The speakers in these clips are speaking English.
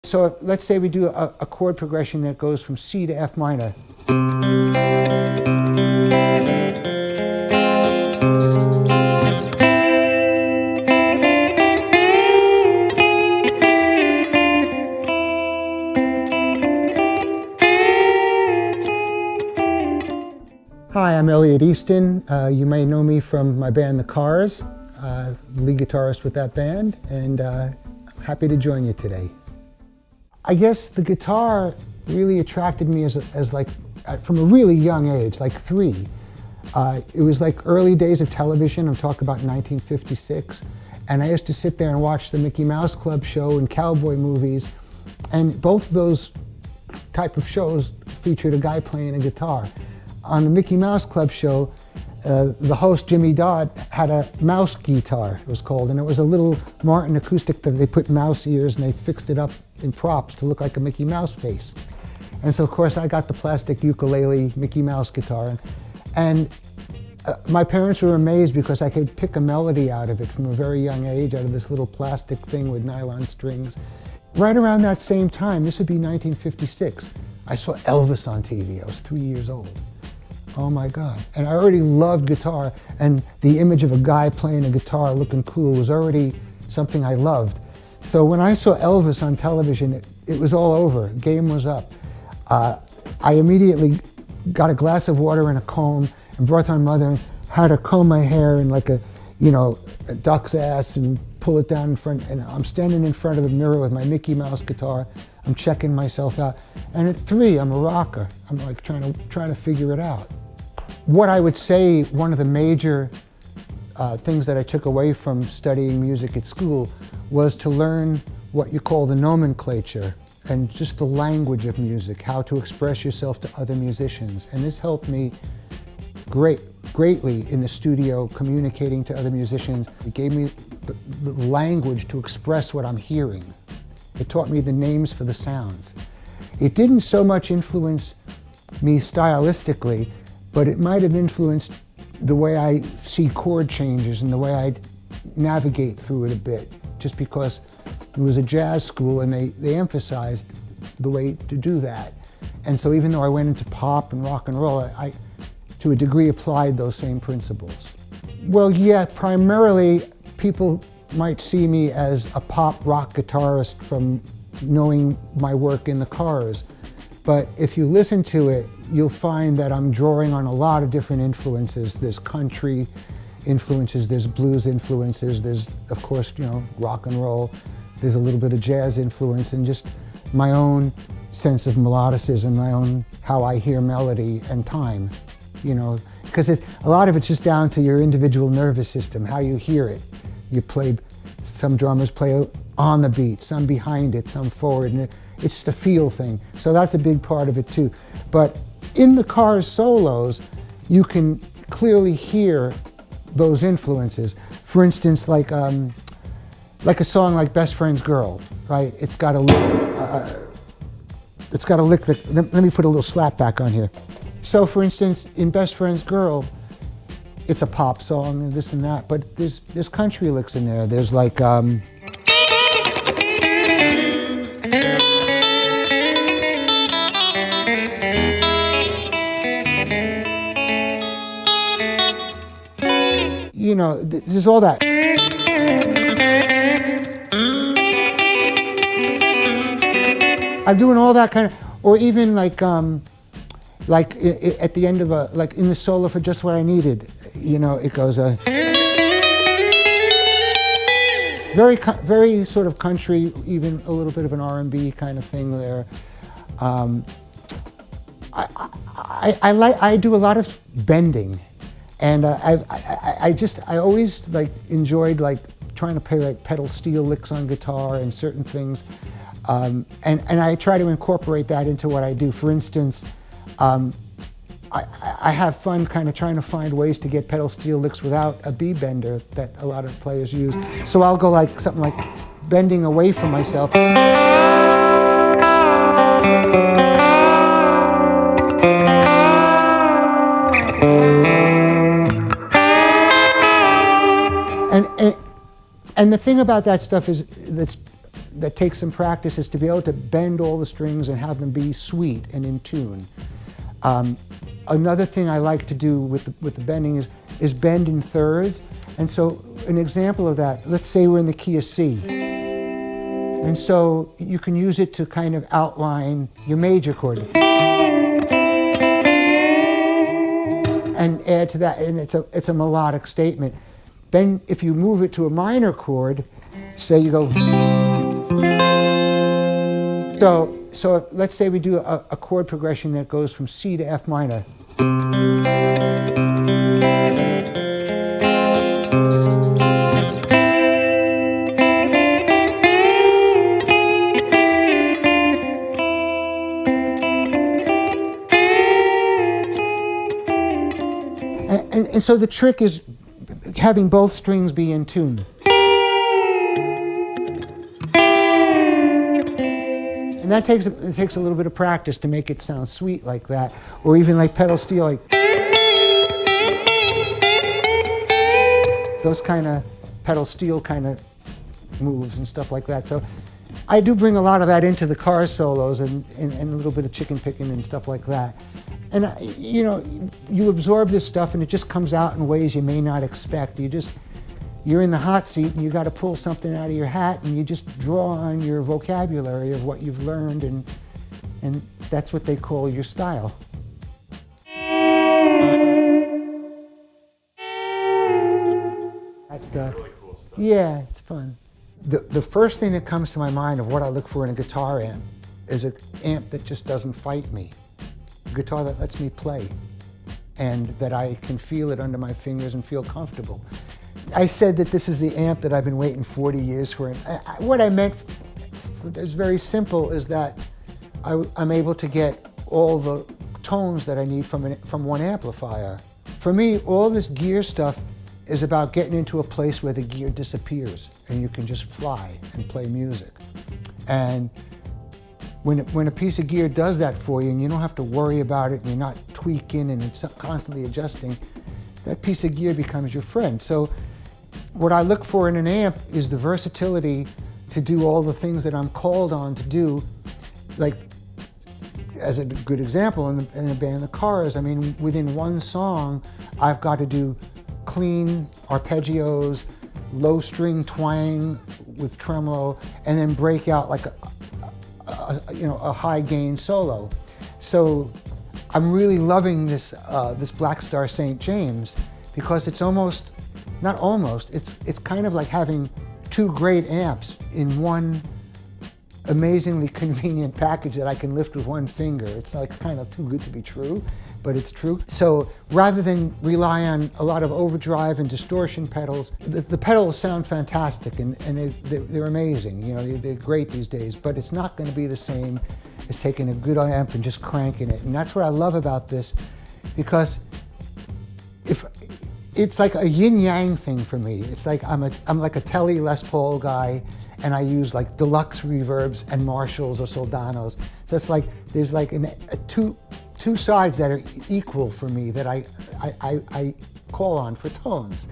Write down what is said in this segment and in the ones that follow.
So let's say we do a chord progression that goes from C to F minor. Hi, I'm Elliot Easton. You may know me from my band, The Cars, lead guitarist with that band, and I'm happy to join you today. I guess the guitar really attracted me from a really young age, like 3. It was like early days of television. I'm talking about 1956. And I used to sit there and watch the Mickey Mouse Club show and cowboy movies. And both of those type of shows featured a guy playing a guitar. On the Mickey Mouse Club show, the host, Jimmy Dodd, had a mouse guitar, it was called, and it was a little Martin acoustic that they put mouse ears and they fixed it up in props to look like a Mickey Mouse face. And so, of course, I got the plastic ukulele Mickey Mouse guitar. And my parents were amazed because I could pick a melody out of it from a very young age, out of this little plastic thing with nylon strings. Right around that same time, this would be 1956, I saw Elvis on TV. I was 3 years old. Oh my God. And I already loved guitar, and the image of a guy playing a guitar looking cool was already something I loved. So when I saw Elvis on television, it was all over. Game was up. I immediately got a glass of water and a comb and brought my mother and had her comb my hair in like a duck's ass and pull it down in front. And I'm standing in front of the mirror with my Mickey Mouse guitar. I'm checking myself out. And at 3, I'm a rocker. I'm like trying to figure it out. What I would say, one of the major things that I took away from studying music at school was to learn what you call the nomenclature and just the language of music, how to express yourself to other musicians. And this helped me greatly in the studio communicating to other musicians. It gave me the language to express what I'm hearing. It taught me the names for the sounds. It didn't so much influence me stylistically, but it might have influenced the way I see chord changes and the way I navigate through it a bit, just because it was a jazz school and they emphasized the way to do that. And so even though I went into pop and rock and roll, I to a degree applied those same principles. Well, yeah, primarily people might see me as a pop rock guitarist from knowing my work in the Cars. But if you listen to it, you'll find that I'm drawing on a lot of different influences. There's country influences, there's blues influences, there's, of course, rock and roll. There's a little bit of jazz influence and just my own sense of melodicism, my own how I hear melody and time, because a lot of it's just down to your individual nervous system, how you hear it. Some drummers play on the beat, some behind it, some forward, and it's just a feel thing. So that's a big part of it too. But in the Cars solos, you can clearly hear those influences. For instance, like a song like Best Friend's Girl, right? It's got a lick, let me put a little slap back on here. So for instance, in Best Friend's Girl, it's a pop song and this and that, but there's country licks in there. There's like, there's all that. I'm doing all that kind of, or even like at the end of in the solo for Just What I Needed, it goes very sort of country, even a little bit of an R&B kind of thing there. I do a lot of bending, and I always enjoyed trying to play pedal steel licks on guitar and certain things, and I try to incorporate that into what I do. For instance, I have fun kind of trying to find ways to get pedal steel licks without a B bender that a lot of players use. So I'll go something like bending away from myself. And the thing about that stuff is that's that takes some practice is to be able to bend all the strings and have them be sweet and in tune. Another thing I like to do with the bending is bend in thirds. And so an example of that, let's say we're in the key of C. And so you can use it to kind of outline your major chord. And add to that, and it's a melodic statement. Then if you move it to a minor chord, say you go. So let's say we do a chord progression that goes from C to F minor. And so the trick is having both strings be in tune. And that takes a little bit of practice to make it sound sweet like that, or even like pedal steel, like those kind of pedal steel kind of moves and stuff like that. So I do bring a lot of that into the Cars solos and a little bit of chicken picking and stuff like that. And you know, you absorb this stuff and it just comes out in ways you may not expect. You're in the hot seat and you got to pull something out of your hat and you just draw on your vocabulary of what you've learned, and that's what they call your style. That stuff. Really cool stuff. Yeah, it's fun. The first thing that comes to my mind of what I look for in a guitar amp is an amp that just doesn't fight me. A guitar that lets me play and that I can feel it under my fingers and feel comfortable. I said that this is the amp that I've been waiting 40 years for. What I meant is very simple, is that I'm able to get all the tones that I need from one amplifier. For me, all this gear stuff is about getting into a place where the gear disappears and you can just fly and play music. And when a piece of gear does that for you and you don't have to worry about it and you're not tweaking and it's constantly adjusting, that piece of gear becomes your friend. So what I look for in an amp is the versatility to do all the things that I'm called on to do. Like, as a good example, in the band The Cars, I mean, within one song, I've got to do clean arpeggios, low string twang with tremolo, and then break out like a high gain solo. So I'm really loving this Blackstar St. James, because it's it's kind of like having two great amps in one amazingly convenient package that I can lift with one finger. It's like kind of too good to be true, but it's true. So rather than rely on a lot of overdrive and distortion pedals, the pedals sound fantastic and they're amazing. You know, they're great these days, but it's not going to be the same as taking a good amp and just cranking it. And that's what I love about this, because it's like a yin-yang thing for me. It's like I'm like a Tele Les Paul guy, and I use like deluxe reverbs and Marshalls or Soldanos. So it's like there's like two sides that are equal for me that I call on for tones.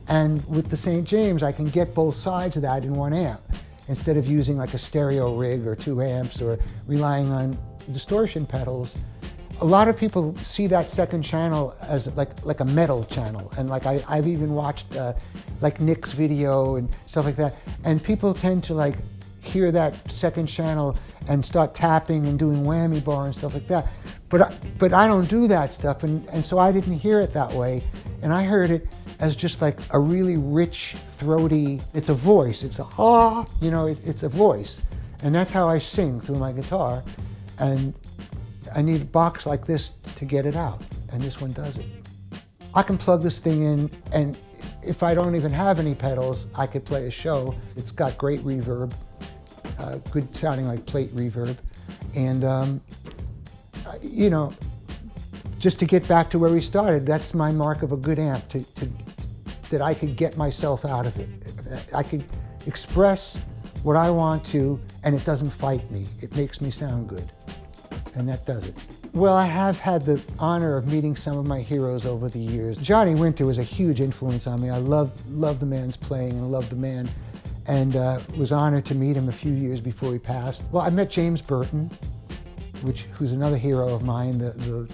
And with the St. James, I can get both sides of that in one amp, instead of using like a stereo rig or 2 amps or relying on distortion pedals. A lot of people see that second channel as like a metal channel, and like I've even watched like Nick's video and stuff like that, and people tend to like hear that second channel and start tapping and doing whammy bar and stuff like that. But I don't do that stuff, and so I didn't hear it that way, and I heard it as just like a really rich, throaty. It's a voice. It's it's a voice, and that's how I sing through my guitar, and I need a box like this to get it out, and this one does it. I can plug this thing in, and if I don't even have any pedals, I could play a show. It's got great reverb, good sounding like plate reverb, and you know, just to get back to where we started, that's my mark of a good amp, that I could get myself out of it. I could express what I want to, and it doesn't fight me. It makes me sound good. And that does it. Well, I have had the honor of meeting some of my heroes over the years. Johnny Winter was a huge influence on me. I love the man's playing and I love the man. and was honored to meet him a few years before he passed. Well, I met James Burton, who's another hero of mine, the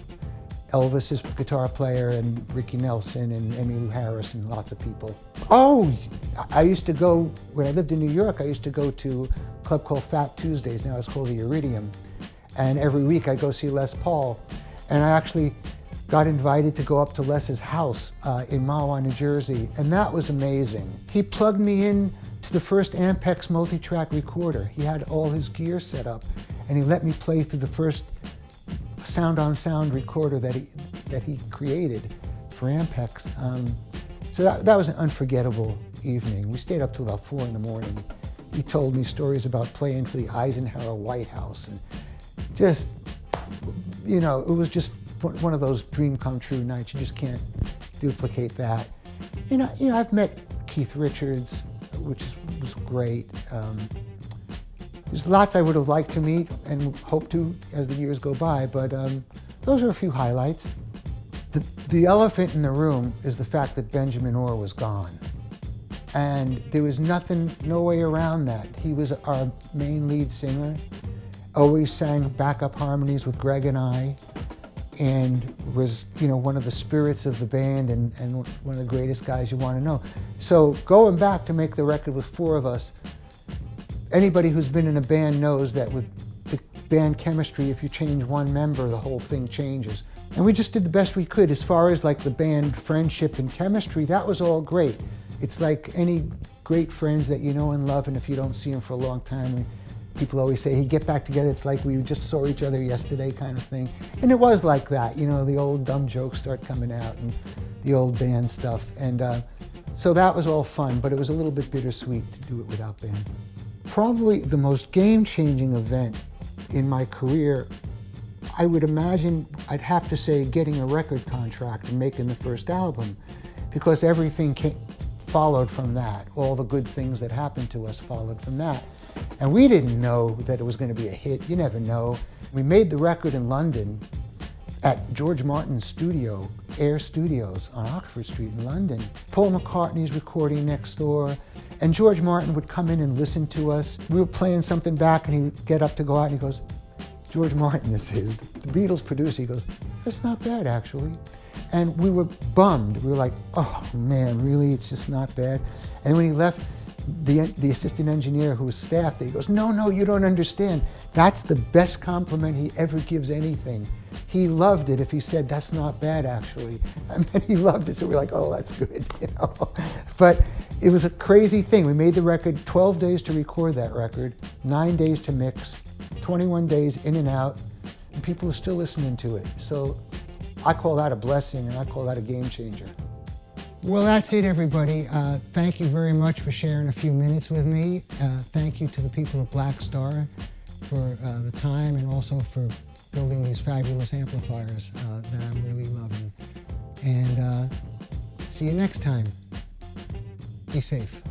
Elvis's guitar player, and Ricky Nelson and Emmylou Harris and lots of people. Oh, I used to go, when I lived in New York, I used to go to a club called Fat Tuesdays, now it's called the Iridium. And every week I go see Les Paul. And I actually got invited to go up to Les's house in Mahwah, New Jersey, and that was amazing. He plugged me in to the first Ampex multi-track recorder. He had all his gear set up, and he let me play through the first sound-on-sound recorder that he created for Ampex. So that was an unforgettable evening. We stayed up till about 4 in the morning. He told me stories about playing for the Eisenhower White House, and just, you know, it was just one of those dream come true nights. You just can't duplicate that. You know, I've met Keith Richards, which was great. There's lots I would have liked to meet and hope to as the years go by, but those are a few highlights. The elephant in the room is the fact that Benjamin Orr was gone. And there was no way around that. He was our main lead singer, always sang backup harmonies with Greg and I, and was, you know, one of the spirits of the band and one of the greatest guys you want to know. So going back to make the record with 4 of us, anybody who's been in a band knows that with the band chemistry, if you change one member, the whole thing changes. And we just did the best we could. As far as like the band friendship and chemistry, that was all great. It's like any great friends that you know and love, and if you don't see them for a long time, people always say, hey, get back together, it's like we just saw each other yesterday kind of thing. And it was like that, you know, the old dumb jokes start coming out and the old band stuff. And so that was all fun, but it was a little bit bittersweet to do it without band. Probably the most game-changing event in my career, I would imagine, I'd have to say getting a record contract and making the first album, because everything followed from that. All the good things that happened to us followed from that. And we didn't know that it was going to be a hit. You never know. We made the record in London at George Martin's studio, Air Studios on Oxford Street in London. Paul McCartney's recording next door, and George Martin would come in and listen to us. We were playing something back and he'd get up to go out and he goes, George Martin, this is the Beatles producer. He goes, that's not bad actually. And we were bummed. We were like, oh man, really, it's just not bad. And when he left, the assistant engineer who was staff there, he goes, no, you don't understand. That's the best compliment he ever gives anything. He loved it if he said, that's not bad actually. And then he loved it, so we're like, oh, that's good, you know. But it was a crazy thing. We made the record, 12 days to record that record, 9 days to mix, 21 days in and out, and people are still listening to it. So I call that a blessing, and I call that a game changer. Well, that's it, everybody. Thank you very much for sharing a few minutes with me. Thank you to the people at Blackstar for the time, and also for building these fabulous amplifiers that I'm really loving. And see you next time. Be safe.